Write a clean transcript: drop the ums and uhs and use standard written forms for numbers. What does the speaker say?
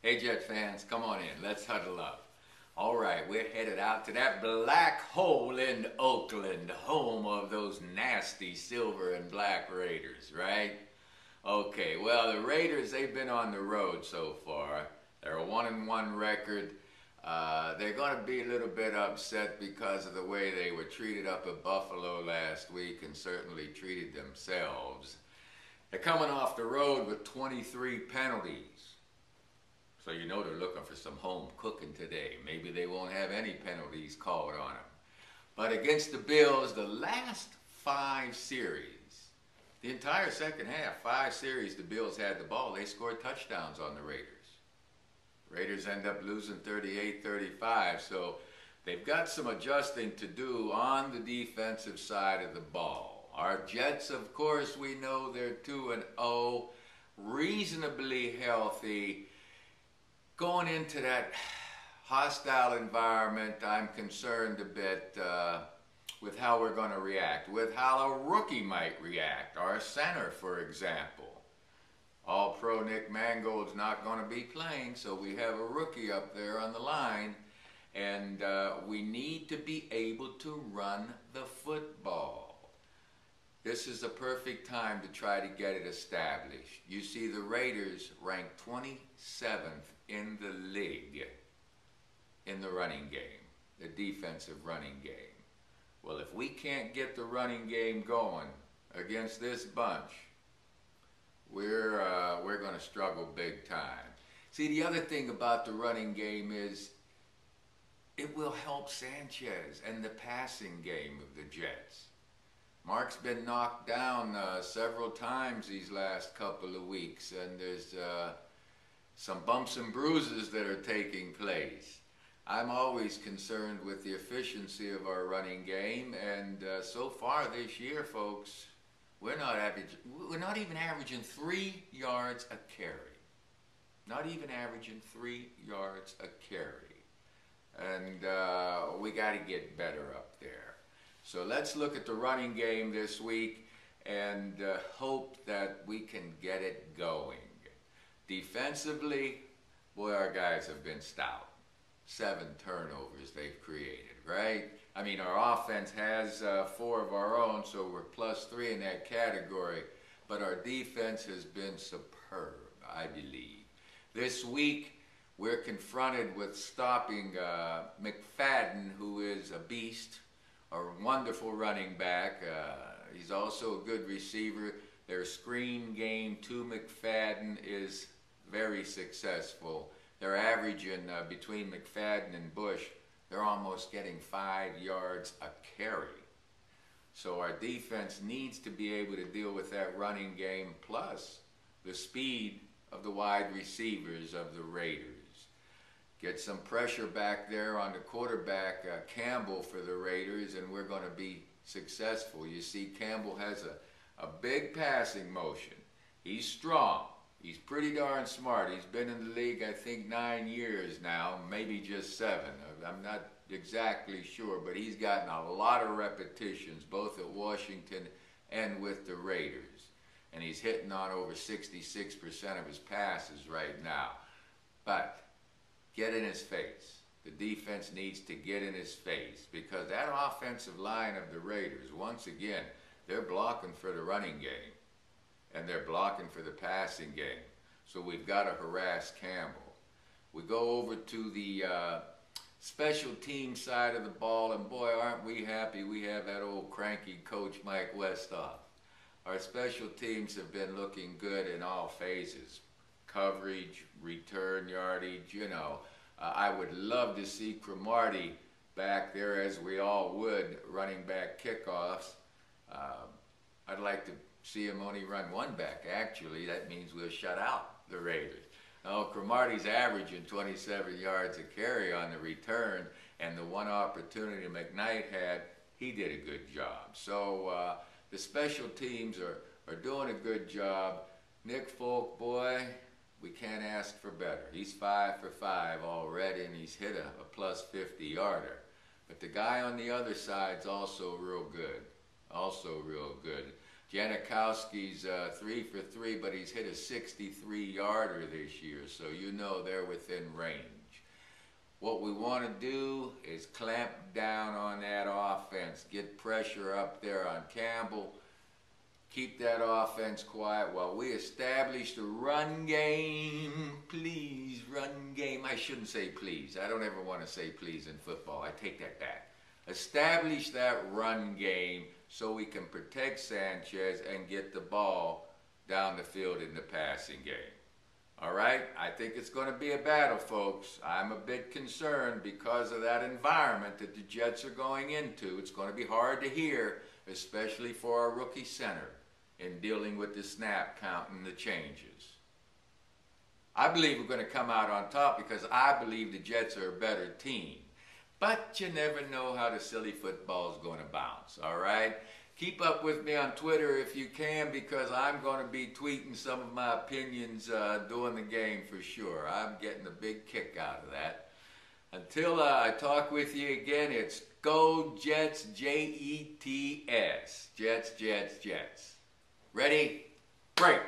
Hey Jet fans, come on in. Let's huddle up. All right, we're headed out to that black hole in Oakland, home of those nasty silver and black Raiders, right? Okay, well, the Raiders, they've been on the road so far. They're a 1-1 record. They're going to be a little bit upset because of the way they were treated up at Buffalo last week and certainly treated themselves. They're coming off the road with 23 penalties. So you know they're looking for some home cooking today. Maybe they won't have any penalties called on them. But against the Bills, the last 5 series, the entire second half, 5 series, the Bills had the ball. They scored touchdowns on the Raiders. Raiders end up losing 38-35, so they've got some adjusting to do on the defensive side of the ball. Our Jets, of course, we know they're 2-0, reasonably healthy. Going into that hostile environment, I'm concerned a bit with how we're going to react, with how a rookie might react. Our center, for example. All-Pro Nick Mangold's not going to be playing, so we have a rookie up there on the line, and we need to be able to run the football. This is the perfect time to try to get it established. You see, the Raiders ranked 27th in the league in the running game, the defensive running game. Well, if we can't get the running game going against this bunch, we're going to struggle big time. See, the other thing about the running game is it will help Sanchez and the passing game of the Jets. Mark's been knocked down several times these last couple of weeks, and there's some bumps and bruises that are taking place. I'm always concerned with the efficiency of our running game, and so far this year, folks, we're not even averaging 3 yards a carry. Not even averaging 3 yards a carry. And we got to get better up there. So let's look at the running game this week and hope that we can get it going. Defensively, boy, our guys have been stout. 7 turnovers they've created, right? I mean, our offense has 4 of our own, so we're +3 in that category. But our defense has been superb, I believe. This week, we're confronted with stopping McFadden, who is a beast, a wonderful running back. He's also a good receiver. Their screen game to McFadden is very successful. They're averaging between McFadden and Bush, they're almost getting 5 yards a carry. So our defense needs to be able to deal with that running game, plus the speed of the wide receivers of the Raiders. Get some pressure back there on the quarterback, Campbell, for the Raiders, and we're going to be successful. You see, Campbell has a big passing motion. He's strong. He's pretty darn smart. He's been in the league, I think, 9 years now, maybe just 7. I'm not exactly sure, but he's gotten a lot of repetitions, both at Washington and with the Raiders. And he's hitting on over 66% of his passes right now. But get in his face. The defense needs to get in his face, because that offensive line of the Raiders, once again, they're blocking for the running game. And they're blocking for the passing game. So we've got to harass Campbell. We go over to the special team side of the ball, and boy, aren't we happy we have that old cranky coach Mike Westhoff. Our special teams have been looking good in all phases. Coverage, return yardage, you know. I would love to see Cromartie back there, as we all would, running back kickoffs. I'd like to see him only run 1 back, actually. That means we'll shut out the Raiders. Now, Cromartie's averaging 27 yards a carry on the return, and the 1 opportunity McKnight had, he did a good job. So the special teams are doing a good job. Nick Folk, boy, we can't ask for better. He's 5 for 5 already, and he's hit a +50-yarder. But the guy on the other side's also real good. Also real good. Janikowski's 3 for 3, but he's hit a 63-yarder this year, so you know they're within range. What we want to do is clamp down on that offense, get pressure up there on Campbell, keep that offense quiet while we establish the run game. Please, run game. I shouldn't say please. I don't ever want to say please in football. I take that back. Establish that run game so we can protect Sanchez and get the ball down the field in the passing game. All right? I think it's going to be a battle, folks. I'm a bit concerned because of that environment that the Jets are going into. It's going to be hard to hear, especially for our rookie center, in dealing with the snap count and the changes. I believe we're going to come out on top because I believe the Jets are a better team. But you never know how the silly football is going to bounce, all right? Keep up with me on Twitter if you can, because I'm going to be tweeting some of my opinions during the game for sure. I'm getting a big kick out of that. Until I talk with you again, it's Go Jets, Jets. Jets, Jets, Jets. Ready? Break.